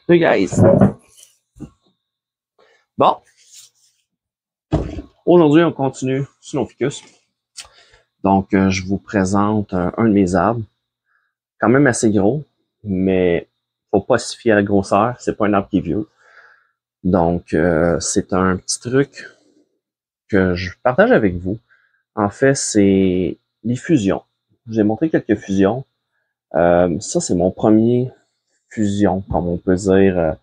Hey guys! Bon, aujourd'hui on continue sur nos ficus. Donc je vous présente un de mes arbres, quand même assez gros, mais faut pas se fier à la grosseur, c'est pas un arbre qui est vieux. Donc c'est un petit truc que je partage avec vous. En fait, c'est les fusions. J'ai montré quelques fusions. Ça, c'est mon premier fusion, comme on peut dire.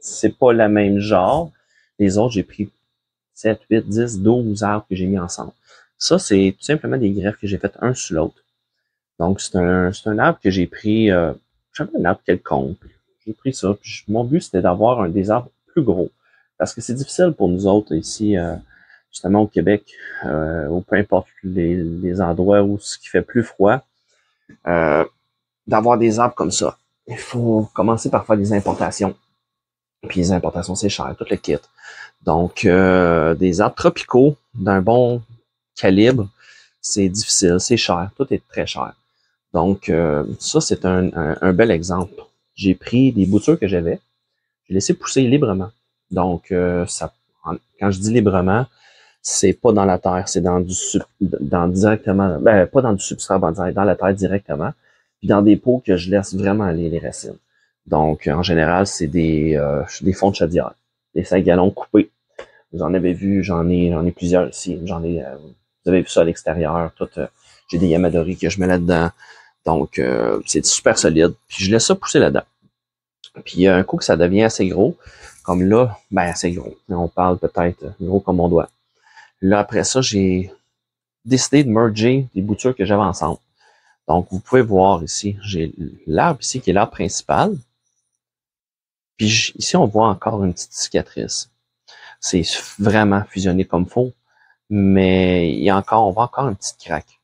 C'est pas le même genre. Les autres, j'ai pris 7, 8, 10, 12 arbres que j'ai mis ensemble. Ça, c'est tout simplement des greffes que j'ai faites un sur l'autre. Donc, c'est un arbre que j'ai pris, je sais pas, un arbre quelconque. J'ai pris ça. Puis mon but, c'était d'avoir des arbres plus gros. Parce que c'est difficile pour nous autres ici, justement au Québec, ou peu importe les endroits où ce qui fait plus froid, d'avoir des arbres comme ça. Il faut commencer par faire des importations. Puis les importations, c'est cher, tout le kit. Donc, des arbres tropicaux d'un bon calibre, c'est difficile, c'est cher, tout est très cher. Donc, ça, c'est un bel exemple. J'ai pris des boutures que j'avais, j'ai laissé pousser librement. Donc, quand je dis librement, c'est pas dans la terre, c'est dans directement, pas dans du substrat bonsaï, dans la terre directement, puis dans des pots que je laisse vraiment aller les racines. Donc, en général, c'est des fonds de chaudière, des 5 gallons coupés. Vous en avez vu, j'en ai plusieurs ici. Vous avez vu ça à l'extérieur. J'ai des Yamadori que je mets là-dedans. Donc, c'est super solide. Puis je laisse ça pousser là-dedans. Puis un coup que ça devient assez gros, comme là, assez gros. On parle peut-être gros comme on doit. Là, après ça, j'ai décidé de merger les boutures que j'avais ensemble. Donc, vous pouvez voir ici, j'ai l'arbre ici qui est l'arbre principal. Puis ici, on voit encore une petite cicatrice. C'est vraiment fusionné comme faux, mais on voit encore une petite craque.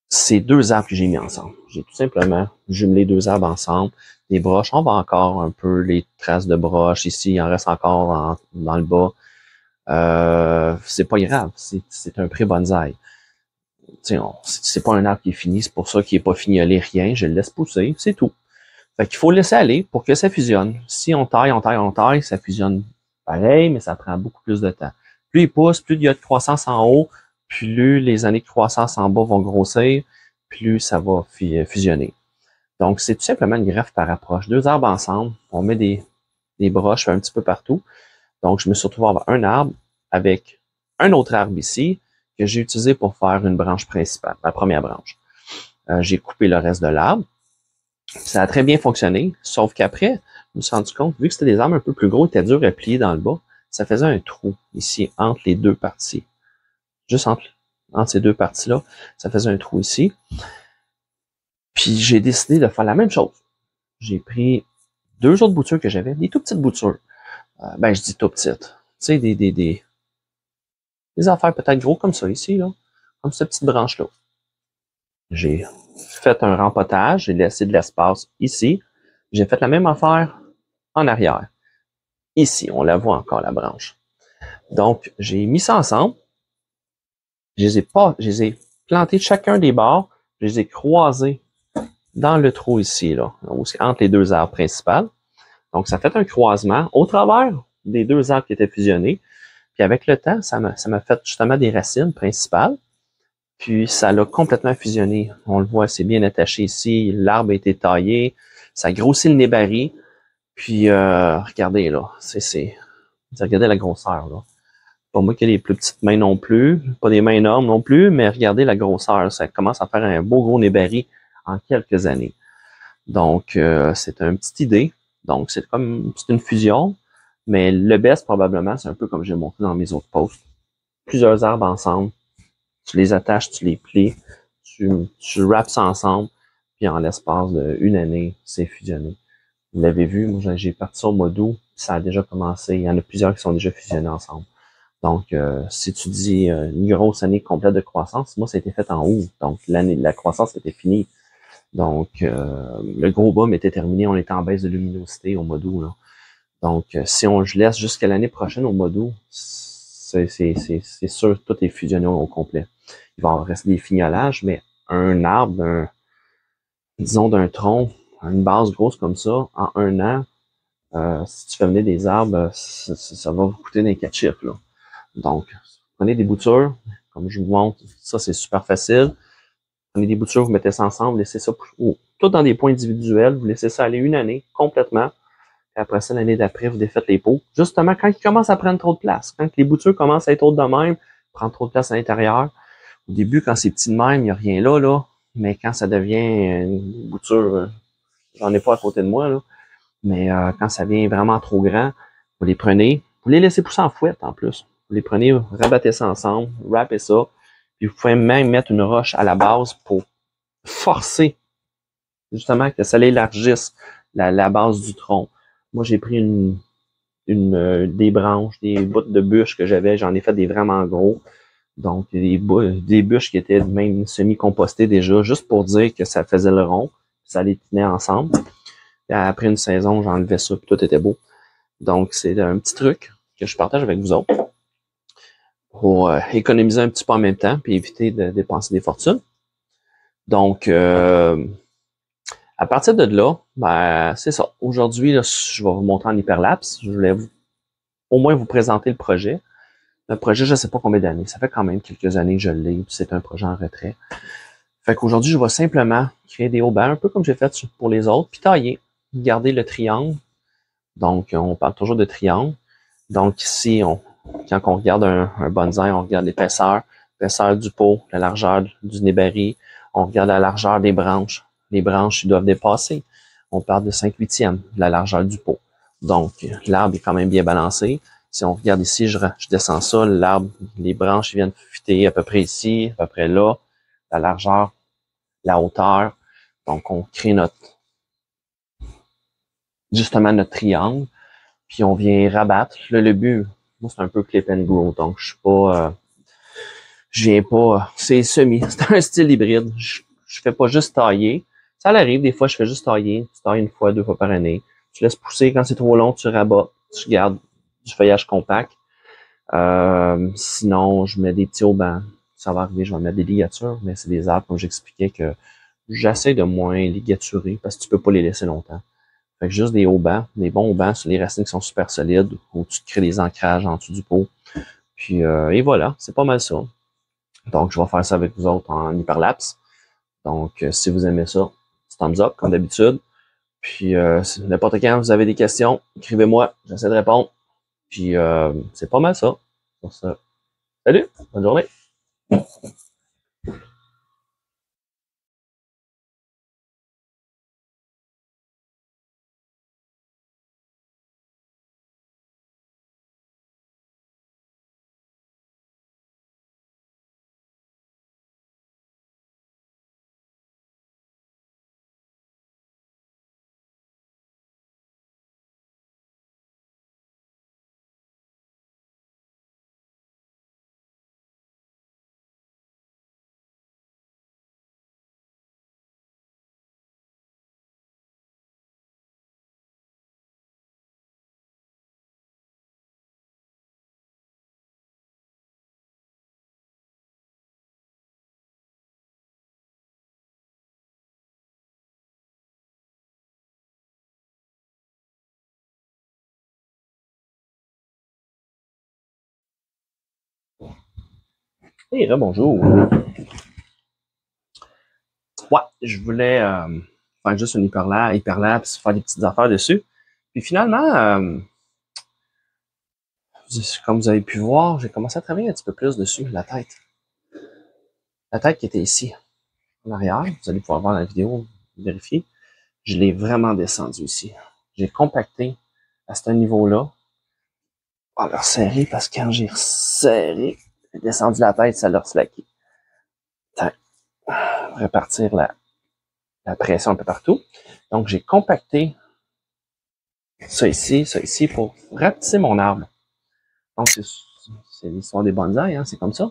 C'est deux arbres que j'ai mis ensemble. J'ai tout simplement jumelé deux arbres ensemble. Les broches, on voit encore un peu les traces de broches ici, il en reste encore dans le bas. C'est pas grave, c'est un pré-bonsaï. C'est pas un arbre qui est fini, c'est pour ça qu'il est pas fignolé, rien. Je le laisse pousser, c'est tout. Fait qu'il faut le laisser aller pour que ça fusionne. Si on taille, ça fusionne pareil, mais ça prend beaucoup plus de temps. Plus il pousse, plus il y a de croissance en haut, plus les années de croissance en bas vont grossir, plus ça va fusionner. Donc, c'est tout simplement une greffe par approche. Deux arbres ensemble, on met des broches un petit peu partout. Donc, je me suis retrouvé avec un arbre avec un autre arbre ici que j'ai utilisé pour faire une branche principale, la première branche. J'ai coupé le reste de l'arbre. Ça a très bien fonctionné, sauf qu'après, je me suis rendu compte, vu que c'était des arbres un peu plus gros, étaient durs à plier dans le bas, ça faisait un trou ici, entre les deux parties. Juste entre ces deux parties-là, ça faisait un trou ici. Puis j'ai décidé de faire la même chose. J'ai pris deux autres boutures que j'avais, des tout petites boutures. Je dis tout petites. Tu sais, des affaires peut-être gros comme ça ici, là, comme cette petite branche-là. J'ai fait un rempotage, j'ai laissé de l'espace ici. J'ai fait la même affaire en arrière. Ici, on la voit encore, la branche. Donc, j'ai mis ça ensemble. Je les ai plantés chacun des bords. Je les ai croisés dans le trou ici, là, entre les deux arbres principaux. Donc, ça fait un croisement au travers des deux arbres qui étaient fusionnés. Puis avec le temps, ça m'a fait justement des racines principales. Puis ça l'a complètement fusionné. On le voit, c'est bien attaché ici. L'arbre a été taillé. Ça grossit le nébari. Puis regardez là, regardez la grosseur là. Pas moi qui ai les plus petites mains non plus, pas des mains énormes non plus, mais regardez la grosseur. Ça commence à faire un beau gros nébari en quelques années. Donc c'est une petite idée. Donc c'est une fusion, mais le best probablement, c'est un peu comme j'ai montré dans mes autres posts. Plusieurs arbres ensemble, tu les attaches, tu les plies, tu wraps ça ensemble, puis en l'espace d'une année, c'est fusionné. Vous l'avez vu, moi j'ai parti ça au mois d'août, ça a déjà commencé. Il y en a plusieurs qui sont déjà fusionnés ensemble. Donc, si tu dis une grosse année complète de croissance, moi ça a été fait en août. Donc, la croissance était finie. Donc, le gros boom était terminé, on était en baisse de luminosité au mois d'août. Là. Donc, si je laisse jusqu'à l'année prochaine au mois d'août, c'est sûr, tout est fusionné au complet. Il va en rester des fignolages, mais un arbre, disons d'un tronc, une base grosse comme ça, en 1 an, si tu fais venir des arbres, ça va vous coûter des 4 chiffres, là. Donc, prenez des boutures, comme je vous montre, ça c'est super facile. Prenez des boutures, vous mettez ça ensemble, laissez ça tout dans des points individuels, vous laissez ça aller 1 année complètement. Et après ça, l'année d'après, vous défaites les pots. Justement, quand ils commencent à prendre trop de place, quand les boutures commencent à être hautes de même, prendre trop de place à l'intérieur, au début, quand c'est petit de même, il n'y a rien là, mais quand ça devient une bouture, j'en ai pas à côté de moi, là, mais quand ça devient vraiment trop grand, vous les prenez, vous les laissez pousser en fouette en plus. Vous les prenez, rabattez ça ensemble, wrappez ça, puis vous pouvez même mettre une roche à la base pour forcer justement que ça l'élargisse la base du tronc. Moi, j'ai pris des branches, des bouts de bûches que j'avais, j'en ai fait des vraiment gros. Donc, des bûches qui étaient même semi-compostées déjà, juste pour dire que ça faisait le rond, ça les tenait ensemble. Et après une saison, j'enlevais ça, puis tout était beau. Donc, c'est un petit truc que je partage avec vous autres pour économiser un petit peu en même temps, puis éviter de dépenser des fortunes. Donc, à partir de là, ben, c'est ça. Aujourd'hui, je vais vous montrer en hyperlapse. Je voulais au moins vous présenter le projet. Le projet, je ne sais pas combien d'années. Ça fait quand même quelques années que je l'ai. C'est un projet en retrait. Fait qu'aujourd'hui, je vais simplement créer des haubans, un peu comme j'ai fait pour les autres, puis tailler. Garder le triangle. Donc, on parle toujours de triangle. Donc ici, quand on regarde un bonsaï, on regarde l'épaisseur du pot, la largeur du nébari, on regarde la largeur des branches. Les branches, ils doivent dépasser. On parle de 5/8 de la largeur du pot. Donc, l'arbre est quand même bien balancé. Si on regarde ici, je descends ça, l'arbre, les branches ils viennent fuiter à peu près ici, à peu près là, la largeur, la hauteur. Donc, on crée justement notre triangle, puis on vient rabattre. Là, le but, moi, c'est un peu clip and grow, donc je viens pas, c'est c'est un style hybride. Je fais pas juste tailler. Ça arrive, des fois, je fais juste tailler. Tu tailles 1 fois, 2 fois par année. Tu laisses pousser. Quand c'est trop long, tu rabats. Tu gardes du feuillage compact. Sinon, je mets des petits haubans. Ça va arriver, je vais mettre des ligatures, mais c'est des arbres, comme j'expliquais, que j'essaie de moins ligaturer parce que tu peux pas les laisser longtemps. Fait que juste des haubans, des bons haubans sur les racines qui sont super solides, où tu crées des ancrages en dessous du pot. Puis, et voilà, c'est pas mal ça. Donc, je vais faire ça avec vous autres en hyperlapse. Donc, si vous aimez ça, thumbs up, comme d'habitude. Puis, si n'importe quand vous avez des questions, écrivez-moi, j'essaie de répondre. Puis, c'est pas mal ça. Pour ça. Salut, bonne journée. Et bonjour. Ouais, je voulais faire juste une hyperlapse, faire des petites affaires dessus. Puis finalement, comme vous avez pu voir, j'ai commencé à travailler un petit peu plus dessus, la tête. La tête qui était ici, en arrière, vous allez pouvoir voir la vidéo, vérifier. Je l'ai vraiment descendu ici. J'ai compacté à ce niveau-là. On l'a resserré parce que quand j'ai resserré, j'ai descendu la tête, ça l'a slacké. Répartir la pression un peu partout. Donc, j'ai compacté ça ici pour rapetisser mon arbre. Donc, c'est l'histoire des bonsaïs, hein, c'est comme ça.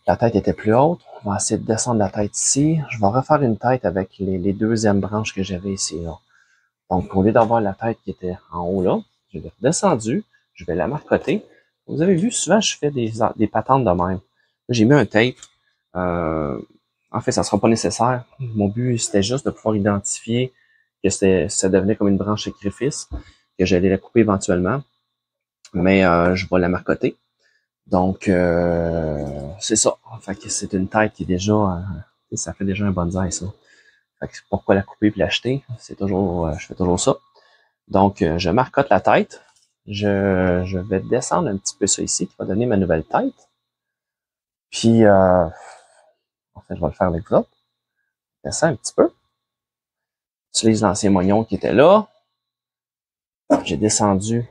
La tête était plus haute. On va essayer de descendre la tête ici. Je vais refaire une tête avec les deuxièmes branches que j'avais ici, là. Donc, au lieu d'avoir la tête qui était en haut là, je l'ai redescendue. Je vais la marcoter. Vous avez vu, souvent, je fais des patentes de même. J'ai mis un tape. En fait, ça ne sera pas nécessaire. Mon but, c'était juste de pouvoir identifier que ça devenait comme une branche sacrifice, que j'allais la couper éventuellement. Mais je vais la marcoter. Donc, c'est ça. Fait que c'est une tête qui est déjà... ça fait déjà un bonsaï, ça. Fait que pourquoi la couper et l'acheter? C'est toujours... je fais toujours ça. Donc, je marcote la tête. Je vais descendre un petit peu ça ici, qui va donner ma nouvelle tête. Puis, en fait, je vais le faire avec vous autres. Je descends un petit peu. J'utilise l'ancien moignon qui était là. J'ai descendu.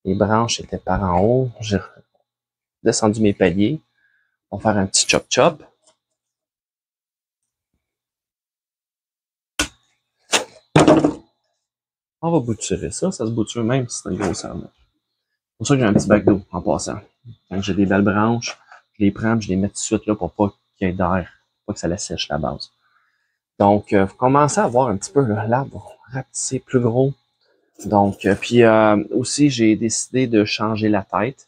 Les branches étaient par en haut. J'ai descendu mes paliers. On va faire un petit chop-chop. On va bouturer ça. Ça se bouture même si c'est un gros serment. C'est pour ça que j'ai un petit bac d'eau en passant. Quand j'ai des belles branches, je les prends et je les mets tout de suite là pour pas qu'il y ait d'air, pas que ça la sèche la base. Donc, vous commencez à voir un petit peu l'arbre rapetisser plus gros. Donc, puis aussi, j'ai décidé de changer la tête.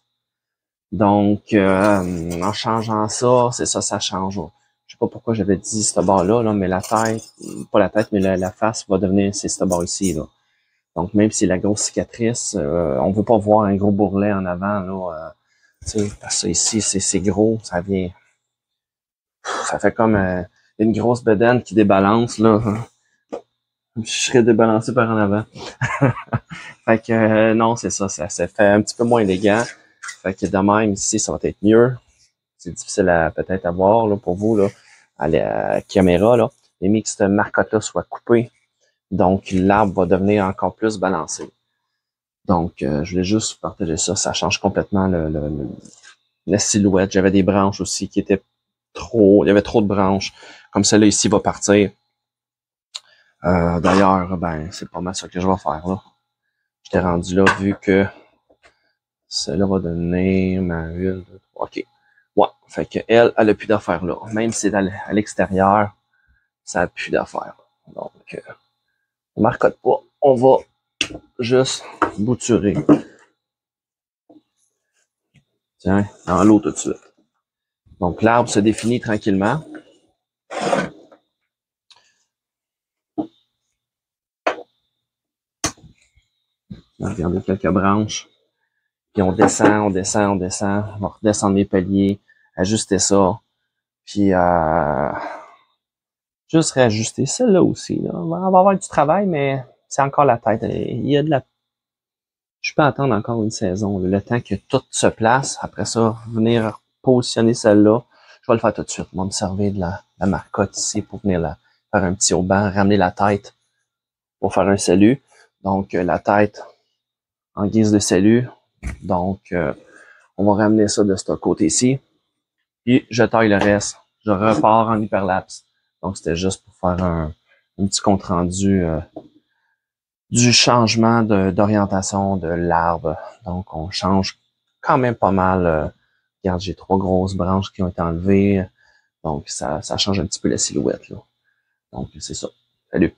Donc, en changeant ça, c'est ça, ça change. Je sais pas pourquoi j'avais dit ce bord-là, là, mais la tête, pas la tête, mais la face va devenir c'est ce bord ici, là. Donc, même si la grosse cicatrice, on veut pas voir un gros bourrelet en avant, là, parce que ici, c'est gros, ça vient, ça fait comme une grosse bedaine qui débalance, là. Je serais débalancé par en avant. Fait que, non, c'est ça, ça fait un petit peu moins élégant. Fait que de même, ici, ça va être mieux. C'est difficile à peut-être à voir, là, pour vous, là, à la caméra, là. Mais mieux que cette marcotte-là soit coupée. Donc, l'arbre va devenir encore plus balancé. Donc, je voulais juste partager ça. Ça change complètement la silhouette. J'avais des branches aussi qui étaient trop... Il y avait trop de branches. Comme celle-là ici va partir. D'ailleurs, ben, c'est pas mal ça que je vais faire, là. J'étais rendu là, vu que celle-là va donner ma 1, 2, 3. OK. Ouais. Fait que elle a plus d'affaires là. Même si c'est à l'extérieur, ça a plus d'affaires. Donc, on marcote pas. On va juste bouturer. Tiens, dans l'eau tout de suite. Donc, l'arbre se définit tranquillement. On va regarder quelques branches. Puis on descend, on descend, on descend. On va redescendre les paliers, ajuster ça. Puis juste réajuster celle-là aussi. Là. On va avoir du travail, mais c'est encore la tête. Il y a de la... Je peux attendre encore une saison. Le temps que tout se place. Après ça, venir positionner celle-là. Je vais le faire tout de suite. On va me servir de la marcotte ici pour venir faire un petit auban, ramener la tête pour faire un salut. Donc, la tête en guise de salut. Donc, on va ramener ça de ce côté-ci. Puis, je taille le reste. Je repars en hyperlapse. Donc, c'était juste pour faire un petit compte-rendu du changement d'orientation de l'arbre. Donc, on change quand même pas mal. Regarde, j'ai 3 grosses branches qui ont été enlevées. Donc, ça change un petit peu la silhouette, là. Donc, c'est ça. Salut!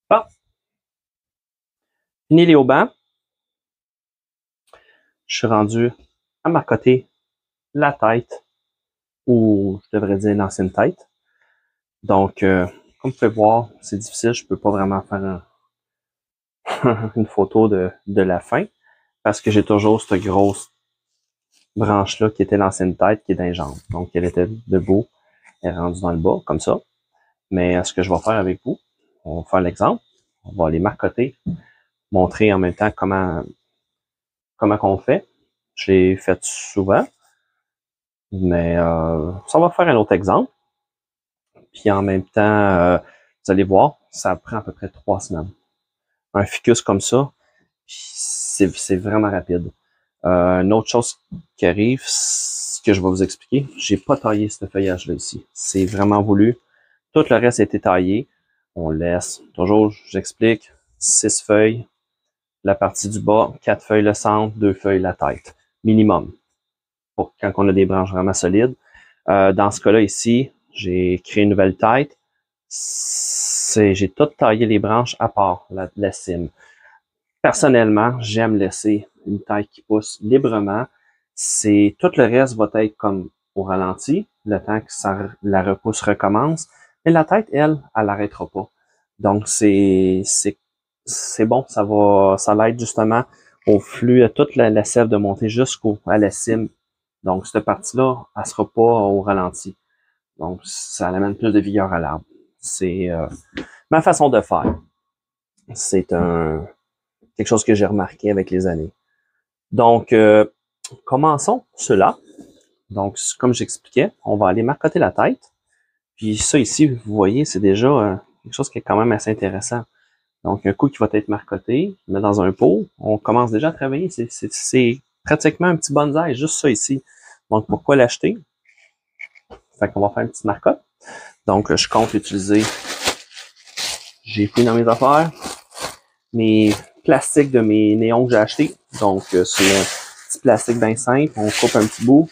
Bon, fini les haubans. Je suis rendu à marcoter la tête, ou je devrais dire l'ancienne tête. Donc, comme vous pouvez voir, c'est difficile. Je peux pas vraiment faire une photo de la fin parce que j'ai toujours cette grosse branche-là qui était l'ancienne tête qui est dans les jambes. Donc, elle était debout, elle est rendue dans le bas, comme ça. Mais ce que je vais faire avec vous, on va faire l'exemple. On va les marcoter, montrer en même temps comment qu'on fait. Je l'ai fait souvent, mais ça va faire un autre exemple. Puis en même temps, vous allez voir, ça prend à peu près 3 semaines. Un ficus comme ça, C'est vraiment rapide. Une autre chose qui arrive, ce que je vais vous expliquer, j'ai pas taillé ce feuillage-là ici. C'est vraiment voulu. Tout le reste a été taillé. On laisse, toujours, j'explique, 6 feuilles, la partie du bas, 4 feuilles le centre, 2 feuilles la tête, minimum, pour quand on a des branches vraiment solides. Dans ce cas-là ici, j'ai créé une nouvelle tête. J'ai tout taillé les branches à part la cime. Personnellement, j'aime laisser une taille qui pousse librement. Tout le reste va être comme au ralenti, le temps que la repousse recommence. Mais la tête, elle n'arrêtera pas. Donc, c'est bon, ça l'aide justement au flux, à toute la sève de monter à la cime. Donc, cette partie-là, elle sera pas au ralenti. Donc, ça amène plus de vigueur à l'arbre. C'est ma façon de faire. C'est quelque chose que j'ai remarqué avec les années. Donc, commençons cela. Donc, comme j'expliquais, on va aller marcoter la tête. Puis ça ici, vous voyez, c'est déjà quelque chose qui est quand même assez intéressant. Donc, un coup qui va être marcoté, met dans un pot, on commence déjà à travailler. C'est pratiquement un petit bonsaï, juste ça ici. Donc, pourquoi l'acheter? Fait qu'on va faire une petite marcotte. Donc, je compte utiliser, j'ai pris dans mes affaires, mes plastiques de mes néons que j'ai achetés. Donc, c'est un petit plastique bien simple. On coupe un petit bout.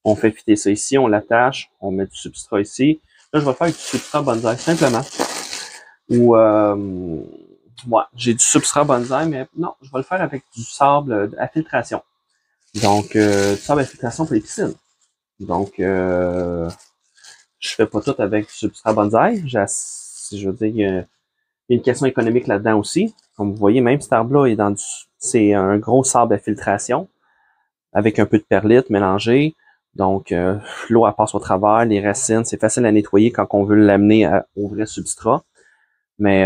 On fait fitter ça ici, on l'attache, on met du substrat ici. Là, je vais faire du substrat bonsaï, simplement. Ou, ouais, j'ai du substrat bonsaï, mais non, je vais le faire avec du sable à filtration. Donc, du sable à filtration pour les piscines. Donc, je fais pas tout avec du substrat bonsaï. Je veux dire, il y a une question économique là-dedans aussi. Comme vous voyez, même cet arbre-là est c'est un gros sable à filtration avec un peu de perlite mélangée. Donc, l'eau, elle passe au travers. Les racines, c'est facile à nettoyer quand on veut l'amener au vrai substrat. Mais,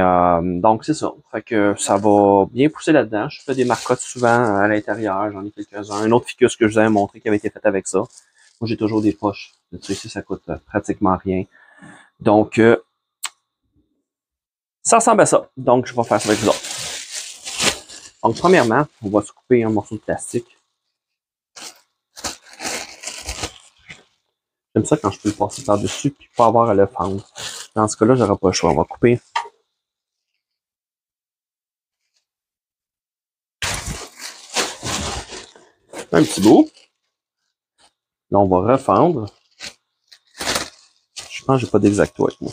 donc, c'est ça. Fait que ça va bien pousser là-dedans. Je fais des marcottes souvent à l'intérieur. J'en ai quelques-uns. Un autre ficus que je vous avais montré qui avait été fait avec ça. Moi, j'ai toujours des poches. Ça ici, ça coûte pratiquement rien. Donc, ça ressemble à ça. Donc, je vais faire ça avec vous autres. Donc, premièrement, on va se couper un morceau de plastique. J'aime ça quand je peux le passer par-dessus puis pas avoir à le fendre. Dans ce cas-là, j'aurai pas le choix. On va couper un petit bout. Là, on va refendre. Je pense que j'ai pas d'exacto avec moi.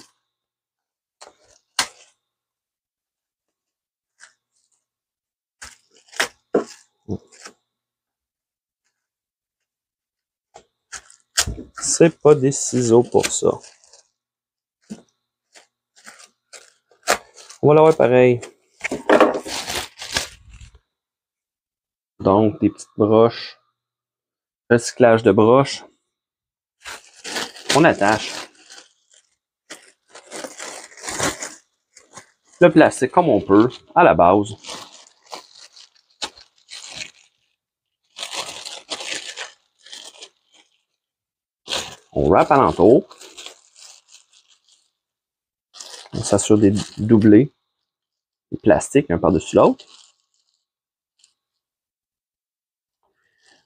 C'est pas des ciseaux pour ça. On va l'avoir pareil. Donc, des petites broches. Recyclage de broches. On attache. Le plastique comme on peut, à la base. On wrap alentour. On s'assure des doublés. Les plastiques, un par-dessus l'autre.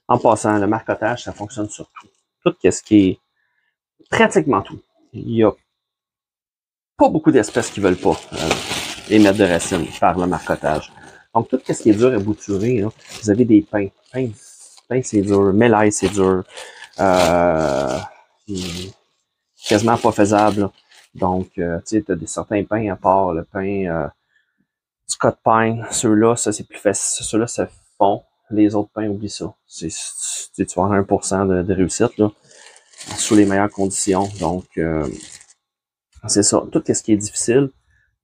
En passant, le marcotage, ça fonctionne sur tout. Tout ce qui est pratiquement tout. Il y a pas beaucoup d'espèces qui veulent pas émettre de racines par le marcotage. Donc, tout ce qui est dur à bouturer, là, vous avez des pains. Pain, c'est dur. Mélaille, c'est dur. Quasiment pas faisable. Là. Donc, tu sais, tu as certains pains à part le pain Scott Pine. Ceux-là, ça, c'est plus facile. Ceux-là, ça fond. Les autres pains, oublie ça. Tu vas avoir 1% de réussite, là, sous les meilleures conditions. Donc, c'est ça. Tout ce qui est difficile,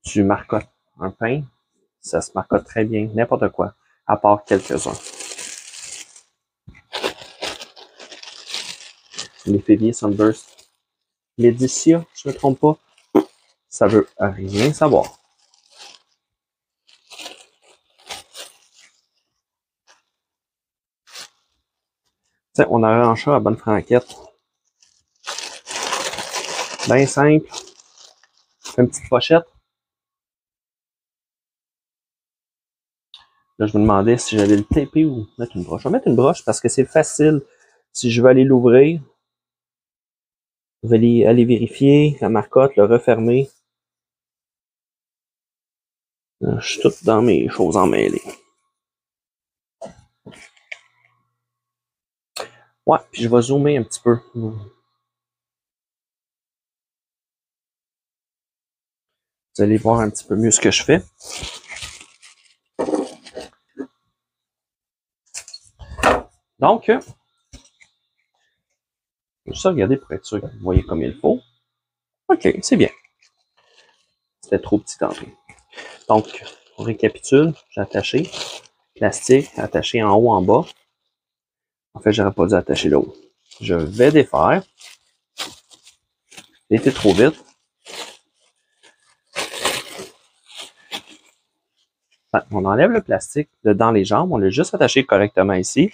tu marcottes un pain, ça se marcotte très bien, n'importe quoi, à part quelques-uns. L'éphébier Sunburst. Médicia, je ne me trompe pas, ça veut rien savoir. Tiens, on arrange ça à bonne franquette. Bien simple. Une petite pochette. Là, je me demandais si j'allais le taper ou mettre une broche. Je vais mettre une broche parce que c'est facile. Si je veux aller l'ouvrir, je vais aller vérifier la marcotte, le refermer. Là, je suis tout dans mes choses emmêlées. Ouais, puis je vais zoomer un petit peu. Vous allez voir un petit peu mieux ce que je fais. Donc, juste regarder pour être sûr que vous voyez comme il faut. OK, c'est bien. C'était trop petit tantôt. Donc, on récapitule. J'ai attaché. Plastique, attaché en haut, en bas. En fait, j'aurais pas dû attacher le haut. Je vais défaire. J'ai été trop vite. On enlève le plastique de dans les jambes. On l'a juste attaché correctement ici.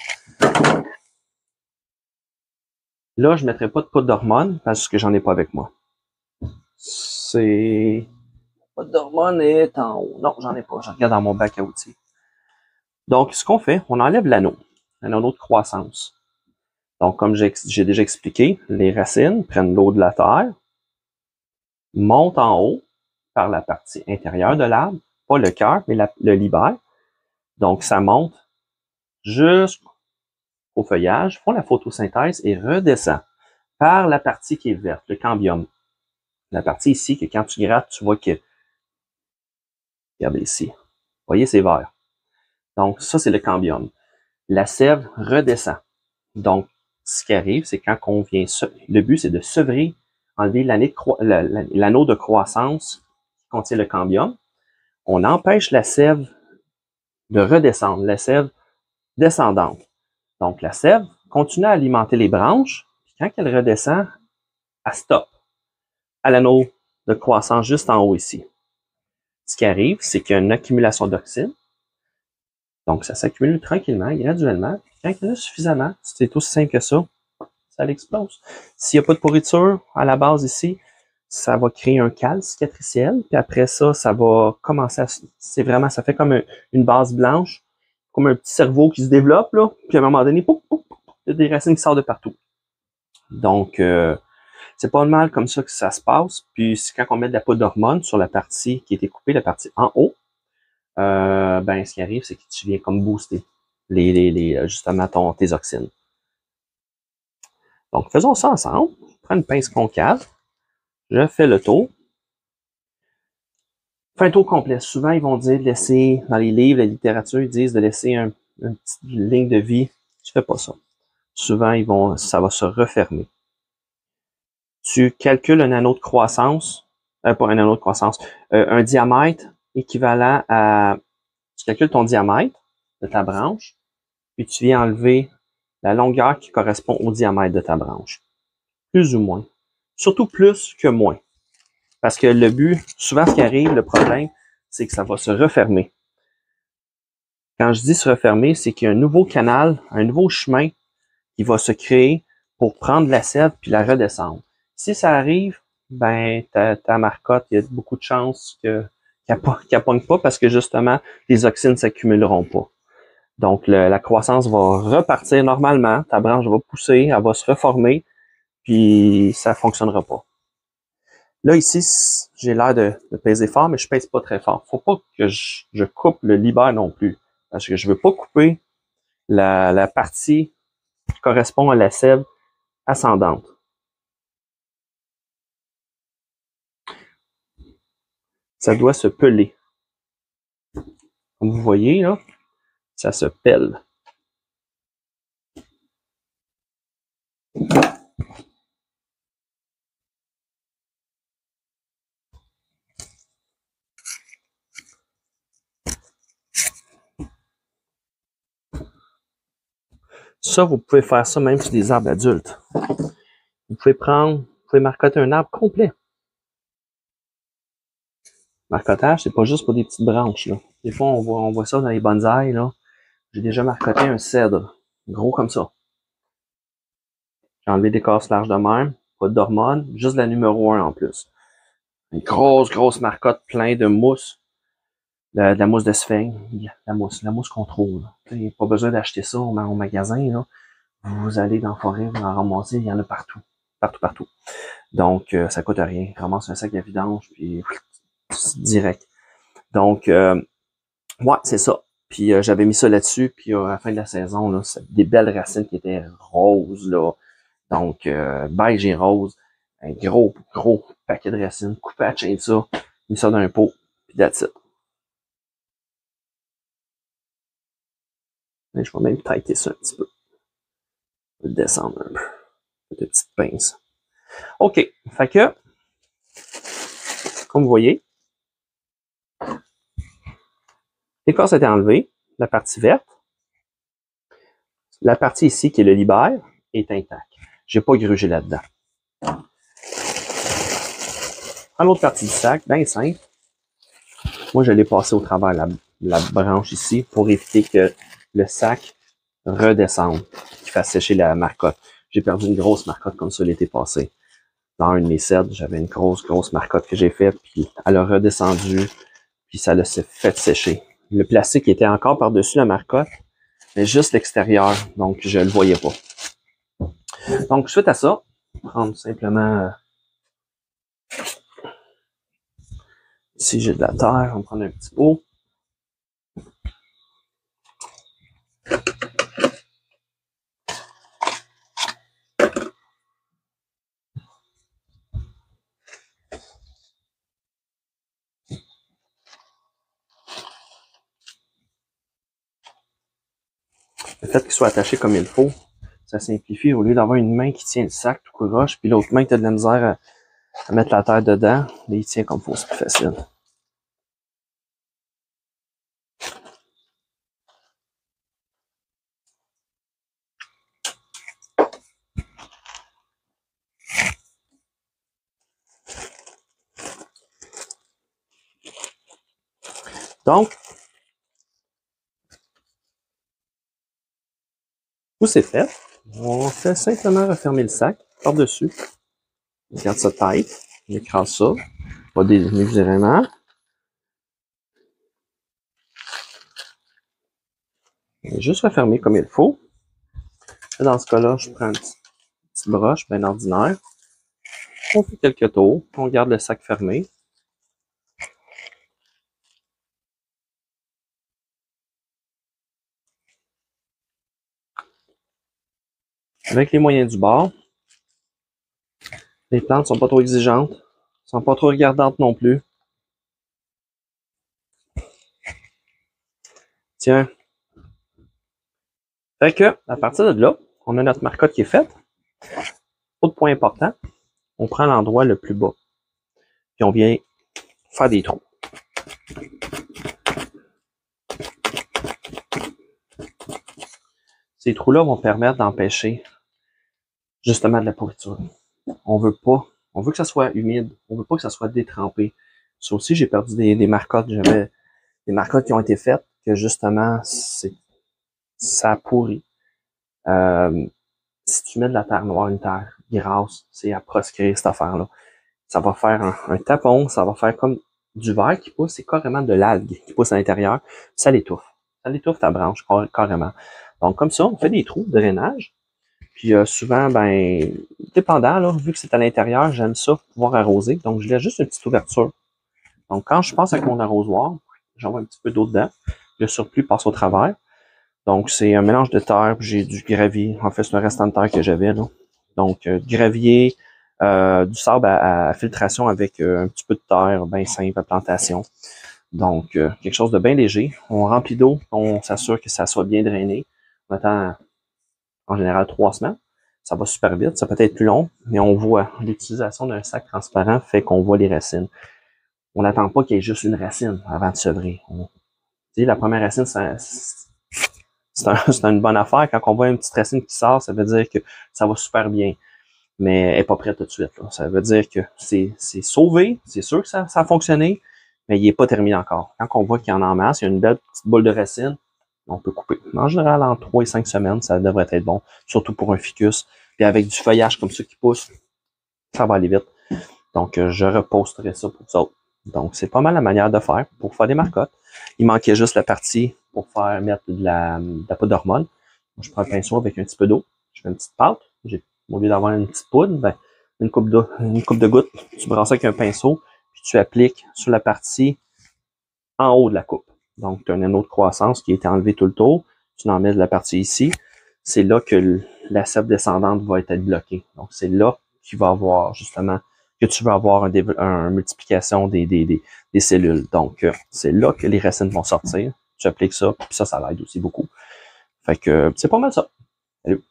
Là, je ne mettrai pas de poudre d'hormone parce que j'en ai pas avec moi. C'est... La poudre d'hormone est en haut. Non, j'en ai pas. Je regarde dans mon bac à outils. Donc, ce qu'on fait, on enlève l'anneau de croissance. Donc, comme j'ai déjà expliqué, les racines prennent l'eau de la terre, montent en haut par la partie intérieure de l'arbre, pas le cœur, mais le libère. Donc, ça monte jusqu'au feuillage, font la photosynthèse et redescend par la partie qui est verte, le cambium. La partie ici, que quand tu grattes, tu vois que... Regardez ici. Vous voyez, c'est vert. Donc, ça, c'est le cambium. La sève redescend. Donc, ce qui arrive, c'est quand on vient... Le but, c'est de sevrer, enlever l'anneau de croissance qui contient le cambium. On empêche la sève de redescendre, la sève descendante. Donc, la sève continue à alimenter les branches, puis quand elle redescend, elle stop à l'anneau de croissance juste en haut ici. Ce qui arrive, c'est qu'il y a une accumulation d'oxyde. Donc, ça s'accumule tranquillement, graduellement. Quand il y en a suffisamment, c'est aussi simple que ça l'explose. S'il n'y a pas de pourriture à la base ici, ça va créer un cal cicatriciel. Puis après ça, ça va commencer à... C'est vraiment, ça fait comme une base blanche, comme un petit cerveau qui se développe, là. Puis à un moment donné, pouf, pouf, pouf, il y a des racines qui sortent de partout. Donc, c'est pas mal comme ça que ça se passe. Puis quand on met de la poudre d'hormone sur la partie qui a été coupée, la partie en haut, ben ce qui arrive, c'est que tu viens comme booster justement tes auxines. Donc, faisons ça ensemble. Je prends une pince concave. Je fais le tour. Fais un tour complet. Souvent, ils vont dire de laisser, dans les livres, la littérature, ils disent de laisser une petite ligne de vie. Tu fais pas ça. Souvent, ça va se refermer. Tu calcules un anneau de croissance, pas un anneau de croissance, un diamètre équivalent à... Tu calcules ton diamètre de ta branche, puis tu viens enlever la longueur qui correspond au diamètre de ta branche. Plus ou moins. Surtout plus que moins. Parce que le but, souvent ce qui arrive, le problème, c'est que ça va se refermer. Quand je dis se refermer, c'est qu'il y a un nouveau canal, un nouveau chemin qui va se créer pour prendre la sève puis la redescendre. Si ça arrive, ben ta marcotte, il y a beaucoup de chances qu'elle ne pogne pas parce que justement, les auxines ne s'accumuleront pas. Donc, la croissance va repartir normalement, ta branche va pousser, elle va se reformer, puis ça ne fonctionnera pas. Là, ici, j'ai l'air de peser fort, mais je pèse pas très fort. Faut pas que je coupe le libère non plus. Parce que je veux pas couper la partie qui correspond à la sève ascendante. Ça doit se peler. Comme vous voyez, là, ça se pèle. Ça, vous pouvez faire ça même sur des arbres adultes. Vous pouvez marcotter un arbre complet. Marcotage, c'est pas juste pour des petites branches, là. Des fois, on voit ça dans les bonsaïs, là. J'ai déjà marcoté un cèdre, gros comme ça. J'ai enlevé des casses larges de même, pas d'hormones, juste la numéro 1 en plus. Une grosse marcotte plein de mousse. de la mousse de sphène, la mousse qu'on trouve. Pas besoin d'acheter ça au magasin. Là. Vous allez dans la forêt, vous en ramassez, il y en a partout. Partout. Donc, ça coûte rien. Ramasse un sac à vidange, puis direct. Donc, ouais, c'est ça. Puis j'avais mis ça là-dessus, puis à la fin de la saison, là, c'est des belles racines qui étaient roses, là. Donc, beige et rose. Un gros paquet de racines, coupé à chainsaw, mis ça dans un pot, puis that's it. Et je vais même tailler ça un petit peu. Je vais le descendre un peu. De petites pinces. OK. Fait que, comme vous voyez, l'écorce a été enlevée, la partie verte. La partie ici, qui est le libère, est intacte. J'ai pas grugé là-dedans. Prends l'autre partie du sac, bien simple. Moi, je l'ai passé au travers la branche ici pour éviter que le sac redescende, qu'il fasse sécher la marcotte. J'ai perdu une grosse marcotte comme ça l'été passé. Dans un de mes sets, j'avais une grosse marcotte que j'ai faite, puis elle a redescendu, puis ça l'a fait sécher. Le plastique était encore par-dessus la marcotte, mais juste l'extérieur, donc je le voyais pas. Donc, suite à ça, prendre simplement... ici, j'ai de la terre, on va prendre un petit pot. Le fait qu'il soit attaché comme il faut, ça simplifie. Au lieu d'avoir une main qui tient le sac tout croche, puis l'autre main qui a de la misère à mettre la terre dedans, mais il tient comme il faut, c'est plus facile. Donc, tout c'est fait. On fait simplement refermer le sac par-dessus. On garde ça tight. On écrase ça. Pas démesurément. Juste refermer comme il faut. Dans ce cas-là, je prends une petite broche bien ordinaire. On fait quelques tours. On garde le sac fermé. Avec les moyens du bord. Les plantes sont pas trop exigeantes. Sont pas trop regardantes non plus. Tiens. Fait que, à partir de là, on a notre marcotte qui est faite. Autre point important, on prend l'endroit le plus bas. Puis on vient faire des trous. Ces trous-là vont permettre d'empêcher justement de la pourriture. On veut que ça soit humide. On veut pas que ça soit détrempé. Ça aussi, j'ai perdu des marcottes. J'avais des marcottes qui ont été faites que justement, ça a pourri. Si tu mets de la terre noire, une terre grasse, c'est à proscrire cette affaire-là. Ça va faire un tapon, ça va faire comme du verre qui pousse, c'est carrément de l'algue qui pousse à l'intérieur. Ça l'étouffe. Ça l'étouffe ta branche, carrément. Donc, comme ça, on fait des trous de drainage. Puis souvent, ben, dépendant, là, vu que c'est à l'intérieur, j'aime ça pouvoir arroser. Donc, je laisse juste une petite ouverture. Donc, quand je passe avec mon arrosoir, j'envoie un petit peu d'eau dedans. Le surplus passe au travers. Donc, c'est un mélange de terre, puis j'ai du gravier. En fait, c'est un restant de terre que j'avais, là. Donc, gravier, du sable à filtration avec un petit peu de terre, bien simple, à plantation. Donc, quelque chose de bien léger. On remplit d'eau, on s'assure que ça soit bien drainé. On attend en général 3 semaines. Ça va super vite, ça peut être plus long, mais on voit l'utilisation d'un sac transparent fait qu'on voit les racines. On n'attend pas qu'il y ait juste une racine avant de sevrer. La première racine, c'est une bonne affaire. Quand on voit une petite racine qui sort, ça veut dire que ça va super bien. Mais elle n'est pas prête tout de suite. Là. Ça veut dire que c'est sauvé, c'est sûr que ça a fonctionné, mais il n'est pas terminé encore. Quand on voit qu'il y en a en masse, il y a une belle petite boule de racine, on peut couper. En général, en 3 et 5 semaines, ça devrait être bon, surtout pour un ficus. Puis avec du feuillage comme ça qui pousse, ça va aller vite. Donc, je reposterai ça pour vous autres. Donc, c'est pas mal la manière de faire pour faire des marcottes. Il manquait juste la partie pour faire mettre de la poudre d'hormone. Je prends un pinceau avec un petit peu d'eau, je fais une petite pâte. Au lieu d'avoir une petite poudre, ben, une coupe de gouttes, tu brasses avec un pinceau, puis tu appliques sur la partie en haut de la coupe. Donc, tu as un anneau de croissance qui a été enlevé tout le tour. Tu en mets de la partie ici. C'est là que la cèpe descendante va être bloquée. Donc, c'est là qu'il va avoir justement que tu vas avoir une multiplication des cellules. Donc, c'est là que les racines vont sortir. Tu appliques ça, puis ça l'aide aussi beaucoup. Fait que c'est pas mal ça. Salut!